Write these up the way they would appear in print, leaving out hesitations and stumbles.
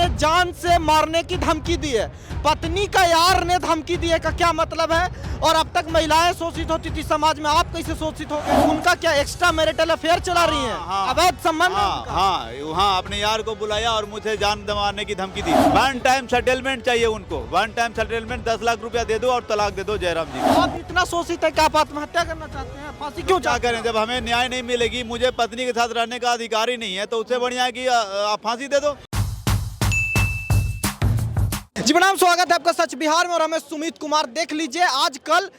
ने जान से मारने की धमकी दी है। पत्नी का यार ने धमकी दी है का क्या मतलब है? और अब तक महिलाएं शोषित होती थी समाज में, आप कैसे शोषित हो गए? उनका क्या एक्स्ट्रा मैरिटल अफेयर चला रही हैं? अवैध संबंध है उनका? हाँ, अपने यार को बुलाया और मुझे जान मारने की धमकी दी। वन टाइम सेटलमेंट चाहिए उनको, वन टाइम सेटलमेंट, 10 लाख रुपया दे दो और तलाक दे दो जयराम जी। आप इतना शोषित है कि आप आत्महत्या करना चाहते हैं? फांसी क्यों क्या करें, जब हमें न्याय नहीं मिलेगी, मुझे पत्नी के साथ रहने का अधिकार ही नहीं है, तो उससे बढ़िया है कि आप फांसी दे दो। जी प्रणाम, स्वागत है आपका सच बिहार में और हमें सुमित कुमार। देख लीजिए आजकल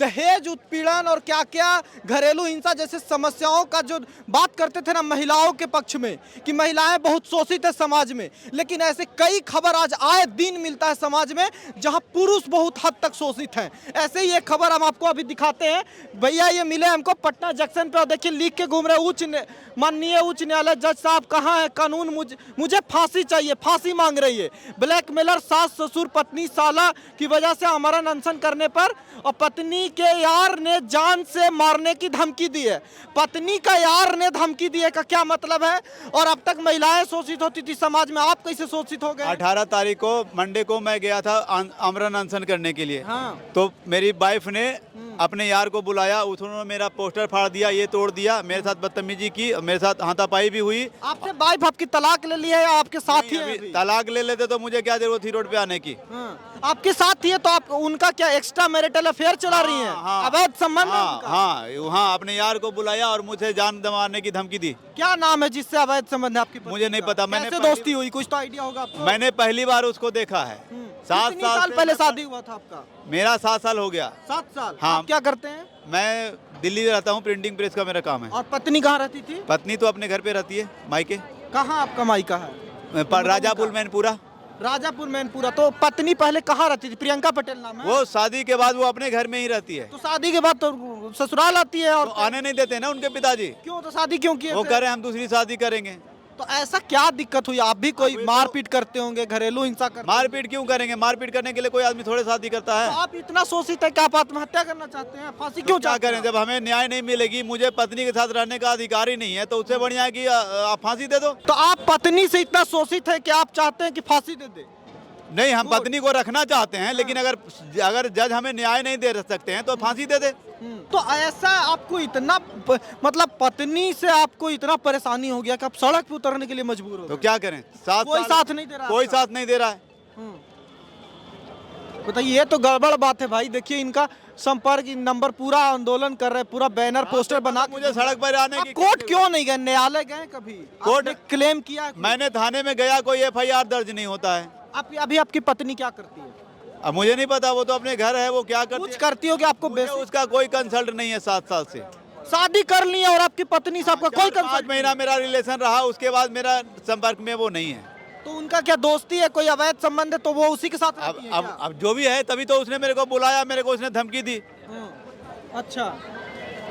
दहेज उत्पीड़न और क्या क्या घरेलू हिंसा जैसे समस्याओं का जो बात करते थे ना महिलाओं के पक्ष में कि महिलाएं बहुत शोषित है समाज में, लेकिन ऐसे कई खबर आज आए दिन मिलता है समाज में जहां पुरुष बहुत हद तक शोषित हैं। ऐसे ही एक खबर हम आपको अभी दिखाते हैं। भैया ये मिले हमको पटना जंक्शन पे और देखिए लिख के घूम रहे माननीय उच्च न्यायालय जज साहब कहाँ है कानून, मुझे फांसी चाहिए, फांसी मांग रही है। ब्लैकमेलर सास ससुर पत्नी साला की वजह से आमरण अनशन करने पर और पत्नी के यार ने जान से मारने की धमकी दी है। पत्नी का यार ने धमकी दी है का क्या मतलब है? और अब तक महिलाएं शोषित होती थी समाज में, आप कैसे शोषित हो गए? 18 तारीख को मंडे को मैं गया था आमरण अनशन करने के लिए। हाँ। तो मेरी वाइफ ने अपने यार को बुलाया, उन्होंने मेरा पोस्टर फाड़ दिया, ये तोड़ दिया, मेरे साथ बदतमीजी की, मेरे साथ हाथापाई भी हुई। आपसे वाइफ आपकी तलाक ले ली है या आपके साथ ही है? तलाक ले लेते तो मुझे क्या जरूरत थी रोड पे आने की। आपके साथ ही है तो आप उनका क्या एक्स्ट्रा मैरिटल अफेयर चला रही हैं? अवैध संबंध है उनका? हाँ, अपने यार को बुलाया और मुझे जान मारने की धमकी दी। क्या नाम है जिससे अवैध संबंध है आपकी? मुझे नहीं पता। मैंने दोस्ती हुई, कुछ तो आइडिया होगा आपको? मैंने पहली बार उसको देखा है। 7 साल पहले शादी हुआ था आपका? मेरा 7 साल हो गया। 7 साल? हाँ। आप क्या करते हैं? मैं दिल्ली रहता हूँ, प्रिंटिंग प्रेस का मेरा काम है। और पत्नी कहाँ रहती थी? पत्नी तो अपने घर पे रहती है, मायके। कहाँ आपका मायका है? राजापुर मैनपुरा। राजापुर मैनपुरा। तो पत्नी पहले कहाँ रहती थी? प्रियंका पटेल नाम है? वो शादी के बाद वो अपने घर में ही रहती है। तो शादी के बाद तो ससुराल आती है और तो आने नहीं देते ना उनके पिताजी। क्यों? तो शादी क्यों की? वो कह रहे हैं हम दूसरी शादी करेंगे। तो ऐसा क्या दिक्कत हुई? आप भी कोई मारपीट करते होंगे, घरेलू हिंसा करते? मारपीट क्यों करेंगे? मारपीट करने के लिए कोई आदमी थोड़े शादी करता है। तो आप इतना शोषित है कि आप आत्महत्या करना चाहते हैं? फांसी क्यों? क्या करें, जब हमें न्याय नहीं मिलेगी, मुझे पत्नी के साथ रहने का अधिकार ही नहीं है, तो उससे बढ़िया है कि आप फांसी दे दो। तो आप पत्नी से इतना शोषित है कि आप चाहते हैं कि फांसी दे दे? नहीं, हम पत्नी को रखना चाहते हैं, लेकिन अगर जज हमें न्याय नहीं दे सकते हैं तो फांसी दे दे। तो ऐसा आपको इतना मतलब पत्नी से आपको इतना परेशानी हो गया कि आप सड़क पे उतरने के लिए मजबूर हो? तो क्या करें? कोई साथ नहीं दे रहा? कोई साथ नहीं दे रहा है। बताइए, ये तो गड़बड़ बात है भाई। देखिए इनका संपर्क नंबर पूरा आंदोलन कर रहे, पूरा बैनर पोस्टर बना। मुझे सड़क पर आने की। कोर्ट क्यों नहीं गए? न्यायालय गए कभी? कोर्ट क्लेम किया? मैंने थाने में गया, कोई FIR दर्ज नहीं होता है। अभी आपकी पत्नी क्या करती है? अब मुझे नहीं पता, वो तो अपने घर है, वो क्या करती कुछ करती हो कि आपको? उसका कोई कंसल्ट नहीं है। 7 साल से शादी कर ली है और आपकी पत्नी से आपका कोई कंसल्ट? 5 महीना मेरा रिलेशन रहा, उसके बाद मेरा संपर्क में वो नहीं है। तो उनका क्या दोस्ती है, कोई अवैध संबंध है तो वो उसी के साथ रहती है? अब जो भी है, तभी तो उसने मेरे को बुलाया, मेरे को उसने धमकी दी। अच्छा,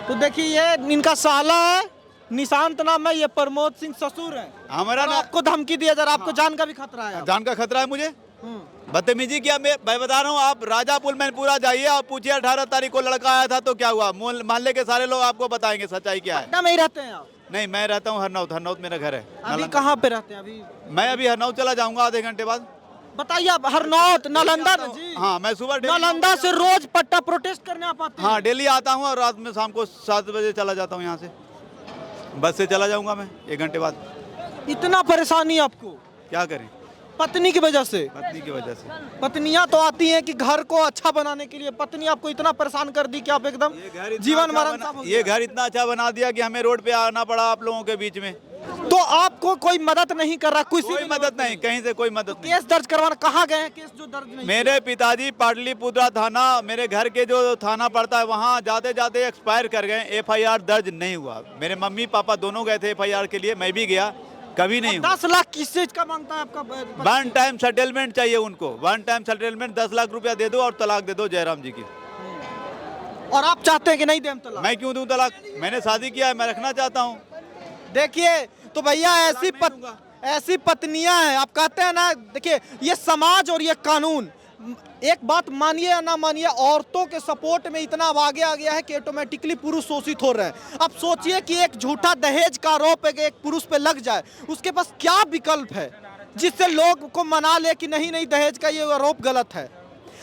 तो देखिए ये इनका साला है, निशांत नाम है, ये प्रमोद सिंह ससुर है। हमारा आपको धमकी दिया जा रहा है? आपको जान का भी खतरा है? जान का खतरा है मुझे। बदतमीजी किया। मैं बता रहा हूँ, आप राजापुर मैनपुरा जाइए और पूछिए 18 तारीख को लड़का आया था तो क्या हुआ। मोहल्ले के सारे लोग आपको बताएंगे सच्चाई क्या है। पटना में ही रहते हैं आप? नहीं, मैं रहता हूँ हरनौत मेरा घर है। अभी कहाँ पे रहते हैं? मैं अभी हरनौत चला जाऊंगा आधे घंटे बाद। बताइए आप। हरनौत नालंदा जी? हाँ, मैं सुबह नालंदा से रोज पट्टा प्रोटेस्ट करने आप आते हैं? हाँ, डेली आता हूँ और रात में शाम को 7 बजे चला जाता हूँ। यहाँ से बस से चला जाऊंगा मैं 1 घंटे बाद। इतना परेशानी आपको? क्या करें, पत्नी की वजह से? पत्नी की वजह से। पत्नियां तो आती हैं कि घर को अच्छा बनाने के लिए, पत्नी आपको इतना परेशान कर दी कि आप एकदम जीवन मरण। ये घर इतना अच्छा बना दिया कि हमें रोड पे आना पड़ा आप लोगों के बीच में। तो आपको कोई मदद नहीं कर रहा? कोई मदद नहीं, कहीं से कोई मदद नहीं। केस दर्ज करवाना कहाँ गए हैं? केस जो दर्ज नहीं? मेरे पिताजी पाटलिपुत्रा थाना, मेरे घर के जो थाना पड़ता है वहाँ जाते जाते एक्सपायर कर गए। FIR दर्ज नहीं हुआ। मेरे मम्मी पापा दोनों गए थे FIR के लिए, मैं भी गया, कभी नहीं। 10 लाख किस चीज का मांगता है आपका? वन टाइम सेटलमेंट चाहिए उनको, वन टाइम सेटलमेंट, 10 लाख रुपया दे दो और तलाक दे दो जयराम जी की। और आप चाहते हैं कि नहीं दें तलाक? मैं क्यों दूं तलाक? मैंने शादी किया है, मैं रखना चाहता हूँ। देखिए तो भैया ऐसी पत्नियां हैं। आप कहते हैं ना, देखिए ये समाज और ये कानून, एक बात मानिए या ना मानिए, औरतों के सपोर्ट में इतना अब आगे आ गया है कि ऑटोमेटिकली पुरुष शोषित हो रहे हैं। अब सोचिए कि एक झूठा दहेज का आरोप एक पुरुष पे लग जाए, उसके पास क्या विकल्प है? जिससे लोग को मना ले कि नहीं नहीं दहेज का ये आरोप गलत है।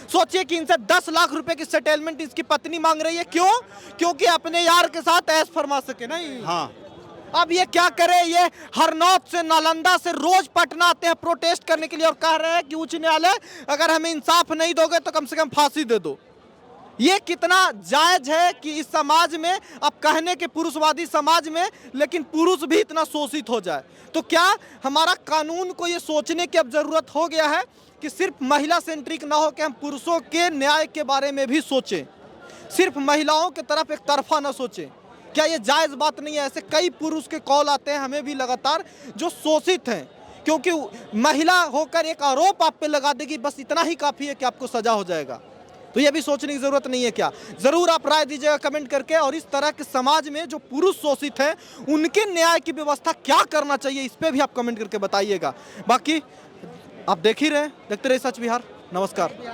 सोचिए कि इनसे 10 लाख रुपए की सेटलमेंट इसकी पत्नी मांग रही है, क्यों? क्योंकि अपने यार के साथ ऐश फरमा सके। नहीं, हाँ, अब ये क्या करे, ये हरनौत से नालंदा से रोज पटना आते हैं प्रोटेस्ट करने के लिए और कह रहे हैं कि उच्च न्यायालय अगर हमें इंसाफ नहीं दोगे तो कम से कम फांसी दे दो। ये कितना जायज है कि इस समाज में, अब कहने के पुरुषवादी समाज में, लेकिन पुरुष भी इतना शोषित हो जाए? तो क्या हमारा कानून को ये सोचने की अब जरूरत हो गया है कि सिर्फ महिला सेंट्रिक ना हो कि हम पुरुषों के न्याय के बारे में भी सोचें, सिर्फ महिलाओं की तरफ एक तरफा ना सोचें? क्या ये जायज़ बात नहीं है? ऐसे कई पुरुष के कॉल आते हैं हमें भी लगातार, जो शोषित हैं, क्योंकि महिला होकर एक आरोप आप पे लगा देगी, बस इतना ही काफ़ी है कि आपको सजा हो जाएगा। तो ये भी सोचने की ज़रूरत नहीं है क्या? ज़रूर आप राय दीजिएगा कमेंट करके, और इस तरह के समाज में जो पुरुष शोषित हैं उनके न्याय की व्यवस्था क्या करना चाहिए, इस पर भी आप कमेंट करके बताइएगा। बाकी आप देख ही रहे, देखते रहे सच बिहार। नमस्कार।